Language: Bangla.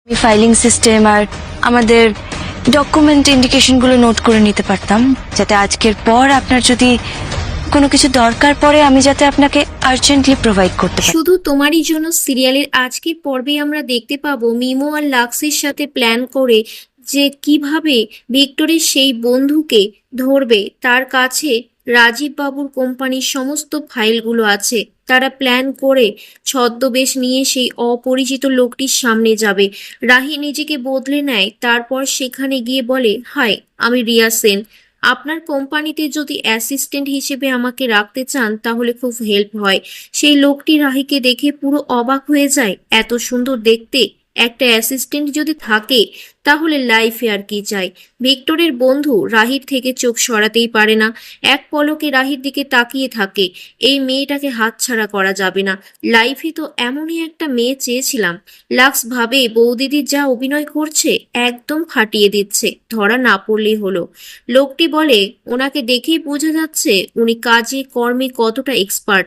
আমি ফাইলিং সিস্টেম আর আমাদের ডকুমেন্ট ইন্ডিকেশনগুলো নোট করে নিতে পারতাম, যাতে আজকের পর আপনার যদি কোনো কিছু দরকার পড়ে আমি যাতে আপনাকে আর্জেন্টলি প্রোভাইড করতে পারি। শুধু তোমারই জন্য সিরিয়ালের আজকের পর্বে আমরা দেখতে পাবো মিমো আর লাক্সের সাথে প্ল্যান করে যে কিভাবে ভিক্টরের সেই বন্ধুকে ধরবে। তার কাছে রাজীব বাবুর কোম্পানির সমস্ত ফাইলগুলো আছে। তারা প্ল্যান করে ছদ্মবেশ নিয়ে সেই অপরিচিত লোকটির সামনে যাবে। রাহি নিজেকে বদলে নেয়, তারপর সেখানে গিয়ে বলে, হাই, আমি রিয়া সেন। আপনার কোম্পানিতে যদি অ্যাসিস্ট্যান্ট হিসেবে আমাকে রাখতে চান তাহলে খুব হেল্প হয়। সেই লোকটি রাহিকে দেখে পুরো অবাক হয়ে যায়। এত সুন্দর দেখতে একটা অ্যাসিস্ট্যান্ট যদি থাকে তাহলে লাইফে আর কি চাই। ভিক্টরের বন্ধু রাহির থেকে চোখ সরাতেই পারে না, এক পলকে রাহির দিকে তাকিয়ে থাকে। এই মেয়েটাকে হাতছাড়া করা যাবে না। লাইফে তো এমনই একটা মেয়ে চেয়েছিলাম। লাক্স ভাবে বৌদিদি যা অভিনয় করছে একদম ফাটিয়ে দিচ্ছে, ধরা না পড়লেই হলো। লোকটি বলে, ওনাকে দেখেই বোঝা যাচ্ছে উনি কাজে কর্মে কতটা এক্সপার্ট।